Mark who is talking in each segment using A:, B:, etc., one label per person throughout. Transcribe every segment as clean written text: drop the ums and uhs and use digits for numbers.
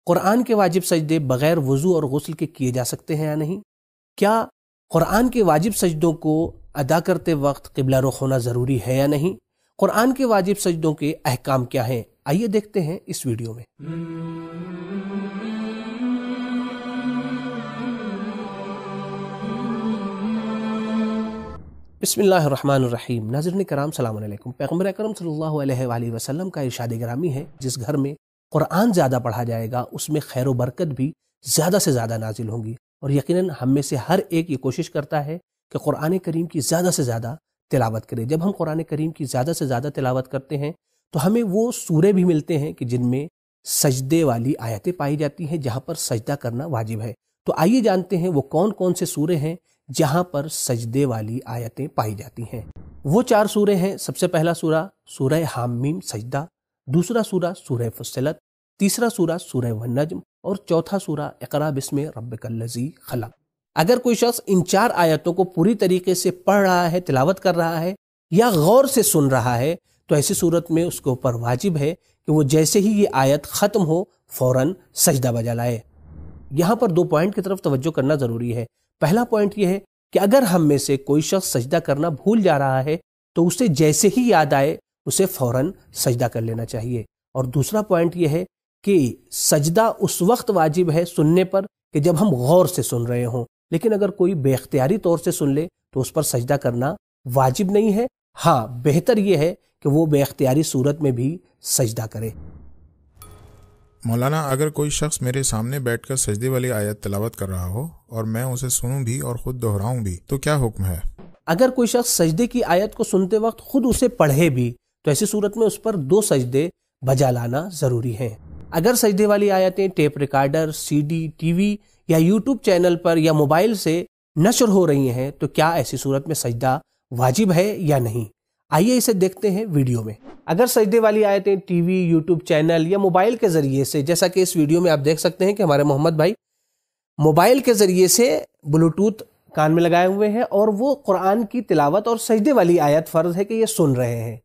A: قرآن کے واجب سجدے بغیر وضو اور غسل کے کیے جا سکتے ہیں یا نہیں؟ کیا قرآن کے واجب سجدوں کو ادا کرتے وقت قبلہ رخ ہونا ضروری ہے یا نہیں؟ قرآن کے واجب سجدوں کے احکام کیا ہیں؟ آئیے دیکھتے ہیں اس ویڈیو میں۔ بسم اللہ الرحمن الرحیم۔ ناظرین کرام السلام علیکم۔ پیغمبر اکرم صلی اللہ علیہ وآلہ وسلم کا ارشاد گرامی ہے، جس گھر میں قرآن زیادہ پڑھا جائے گا اس میں خیر و برکت بھی زیادہ سے زیادہ نازل ہوں گی، اور یقیناً ہم میں سے ہر ایک یہ کوشش کرتا ہے کہ قرآن کریم کی زیادہ سے زیادہ تلاوت کرے۔ جب ہم قرآن کریم کی زیادہ سے زیادہ تلاوت کرتے ہیں تو ہمیں وہ سورے بھی ملتے ہیں کہ جن میں سجدے والی آیتیں پائی جاتی ہیں، جہاں پر سجدہ کرنا واجب ہے۔ تو آئیے جانتے ہیں وہ کون کون سے سورے ہیں جہاں پر سجدے والی آیتیں پائی جاتی ہیں۔ وہ 4 سورے ہیں۔ سب سے پہلا سورہ سورہ حامیم سجدہ، دوسرا سورہ سورہ فصلت، تیسرا سورہ سورہ والنجم، اور چوتھا سورہ اقرا بسم ربک الذی خلق۔ اگر کوئی شخص ان 4 آیتوں کو پوری طریقے سے پڑھ رہا ہے، تلاوت کر رہا ہے یا غور سے سن رہا ہے تو ایسی صورت میں اس کے اوپر واجب ہے کہ وہ جیسے ہی یہ آیت ختم ہو فوراً سجدہ بجا لائے۔ یہاں پر 2 پوائنٹ کی طرف توجہ کرنا ضروری ہے۔ پہلا پوائنٹ یہ ہے کہ اگر ہم میں سے کوئی شخص سجدہ کرنا بھول جا رہا ہے تو اسے جیسے ہی یاد آئے اسے فوراً سجدہ کر لینا چاہیے۔ اور دوسرا پوائنٹ یہ ہے کہ سجدہ اس وقت واجب ہے سننے پر کہ جب ہم غور سے سن رہے ہوں، لیکن اگر کوئی بے اختیاری طور سے سن لے تو اس پر سجدہ کرنا واجب نہیں ہے۔ ہاں، بہتر یہ ہے کہ وہ بے اختیاری صورت میں بھی سجدہ کرے۔
B: مولانا، اگر کوئی شخص میرے سامنے بیٹھ کر سجدے والی آیت تلاوت کر رہا ہو اور میں اسے سنوں بھی اور خود دہراؤں بھی تو کیا حکم ہے؟
A: اگر کوئی شخص سجدے کی آیت کو سنتے وقت خود اسے پڑھے بھی تو ایسی صورت میں اس پر 2 سجدے بجا لانا ضروری ہیں۔ اگر سجدے والی آیتیں ٹیپ ریکارڈر، سی ڈی، ٹی وی یا یوٹیوب چینل پر یا موبائل سے نشر ہو رہی ہیں تو کیا ایسی صورت میں سجدہ واجب ہے یا نہیں؟ آئیے اسے دیکھتے ہیں ویڈیو میں۔ اگر سجدے والی آیتیں ٹی وی، یوٹیوب چینل یا موبائل کے ذریعے سے، جیسا کہ اس ویڈیو میں آپ دیکھ سکتے ہیں کہ ہمارے محمد بھائی موبائل کے ذریعے سے بلوٹوتھ کان میں لگائے ہوئے ہیں اور وہ قرآن کی تلاوت اور سجدے والی آیت فرض ہے کہ یہ سن رہے ہیں،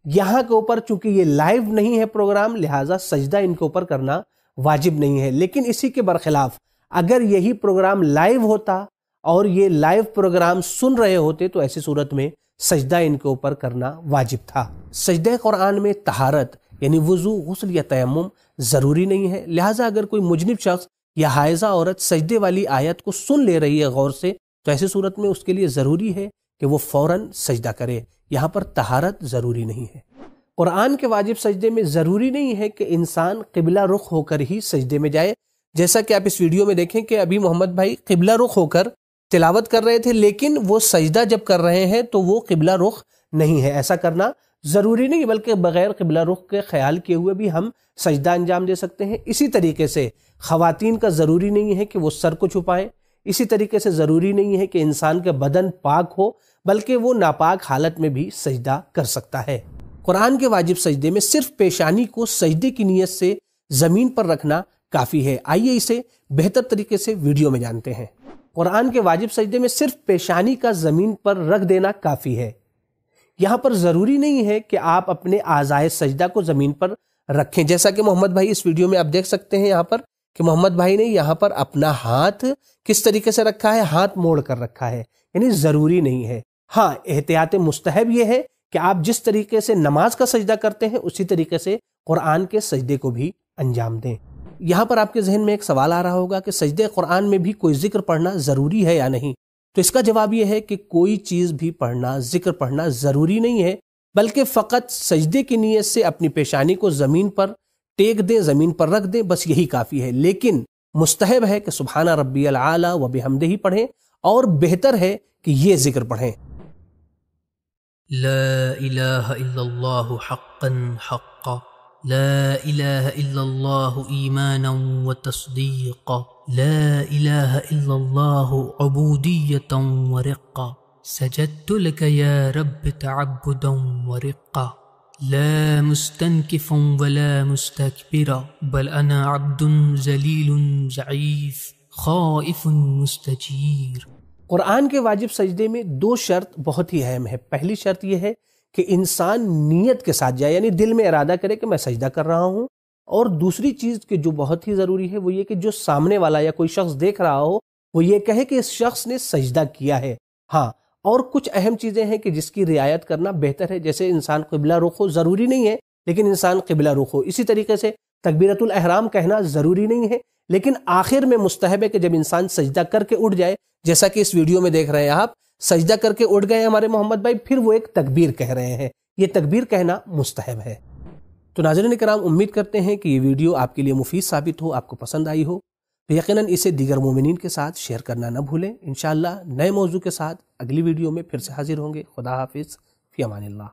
A: یہاں کے اوپر چونکہ یہ لائیو نہیں ہے پروگرام، لہٰذا سجدہ ان کے اوپر کرنا واجب نہیں ہے۔ لیکن اسی کے برخلاف اگر یہی پروگرام لائیو ہوتا اور یہ لائیو پروگرام سن رہے ہوتے تو ایسی صورت میں سجدہ ان کے اوپر کرنا واجب تھا۔ سجدہ قرآن میں طہارت یعنی وضو، غسل یا تیمم ضروری نہیں ہے، لہٰذا اگر کوئی مجنب شخص یا حائضہ عورت سجدے والی آیت کو سن لے رہی ہے غور سے تو ایسی صورت میں اس کے لیے ضروری ہے کہ وہ فوراً سجدہ کرے۔ یہاں پر طہارت ضروری نہیں ہے۔ قرآن کے واجب سجدے میں ضروری نہیں ہے کہ انسان قبلہ رخ ہو کر ہی سجدے میں جائے، جیسا کہ آپ اس ویڈیو میں دیکھیں کہ ابھی محمد بھائی قبلہ رخ ہو کر تلاوت کر رہے تھے، لیکن وہ سجدہ جب کر رہے ہیں تو وہ قبلہ رخ نہیں ہے۔ ایسا کرنا ضروری نہیں، بلکہ بغیر قبلہ رخ کے خیال کیے ہوئے بھی ہم سجدہ انجام دے سکتے ہیں۔ اسی طریقے سے خواتین کا ضروری نہیں ہے کہ وہ سر کو چھپائیں، اسی طریقے سے ضروری نہیں ہے کہ انسان کے بدن پاک ہو، بلکہ وہ ناپاک حالت میں بھی سجدہ کر سکتا ہے۔ قرآن کے واجب سجدے میں صرف پیشانی کو سجدے کی نیت سے زمین پر رکھنا کافی ہے۔ آئیے اسے بہتر طریقے سے ویڈیو میں جانتے ہیں۔ قرآن کے واجب سجدے میں صرف پیشانی کا زمین پر رکھ دینا کافی ہے۔ یہاں پر ضروری نہیں ہے کہ آپ اپنے اعضائے سجدہ کو زمین پر رکھیں، جیسا کہ محمد بھائی اس ویڈیو میں آپ دیکھ سکتے ہیں یہاں پر کہ محمد بھائی نے یہاں پر اپنا ہاتھ کس طریقے سے رکھا ہے، ہاتھ موڑ کر رکھا ہے، یعنی ضروری نہیں ہے۔ ہاں، احتیاط مستحب یہ ہے کہ آپ جس طریقے سے نماز کا سجدہ کرتے ہیں اسی طریقے سے قرآن کے سجدے کو بھی انجام دیں۔ یہاں پر آپ کے ذہن میں ایک سوال آ رہا ہوگا کہ سجدے قرآن میں بھی کوئی ذکر پڑھنا ضروری ہے یا نہیں؟ تو اس کا جواب یہ ہے کہ کوئی چیز بھی پڑھنا، ذکر پڑھنا ضروری نہیں ہے، بلکہ فقط سجدے کی نیت سے اپنی پیشانی کو زمین پر ٹیک دیں، زمین پر رکھ دیں، بس یہی کافی ہے۔ لیکن مستحب ہے کہ سبحان ربی العالی و بحمدہ پڑھیں، اور بہتر ہے کہ یہ ذکر پڑھیں۔
C: لا الہ الا اللہ حقا حقا، لا الہ الا اللہ ایمانا وتصدیقا، لا الہ الا اللہ عبودیتا ورقا، سجدت لک یا رب تعبدا ورقا، لا مستنکفا ولا مستکبرا، بل انا عبد ذلیل ضعیف خائف مستجیر۔
A: قرآن کے واجب سجدے میں 2 شرط بہت ہی اہم ہے۔ پہلی شرط یہ ہے کہ انسان نیت کے ساتھ جائے، یعنی دل میں ارادہ کرے کہ میں سجدہ کر رہا ہوں، اور دوسری چیز کہ جو بہت ہی ضروری ہے وہ یہ کہ جو سامنے والا یا کوئی شخص دیکھ رہا ہو وہ یہ کہے کہ اس شخص نے سجدہ کیا ہے. ہاں، اور کچھ اہم چیزیں ہیں کہ جس کی رعایت کرنا بہتر ہے، جیسے انسان قبلہ رخ ہو، ضروری نہیں ہے لیکن انسان قبلہ رخ ہو. اسی طریقے سے تکبیرۃ الاحرام کہنا ضروری نہیں ہے لیکن آخر میں مستحب ہے کہ جب انسان سجدہ کر کے اٹھ جائے، جیسا کہ اس ویڈیو میں دیکھ رہے ہیں آپ، سجدہ کر کے اٹھ گئے ہمارے محمد بھائی، پھر وہ ایک تکبیر کہہ رہے ہیں. یہ تکبیر کہنا مستحب ہے. تو ناظرین کرام، امید کرتے ہیں کہ یہ ویڈیو آپ کے لیے مفید ثابت ہو، آپ کو پسند آئی ہو. تو یقیناً اسے دیگر مومنین کے ساتھ شیئر کرنا نہ بھولیں. انشاءاللہ نئے موضوع کے ساتھ اگلی ویڈیو میں پھر سے حاضر ہوں گے. خدا حافظ، فی امان اللہ.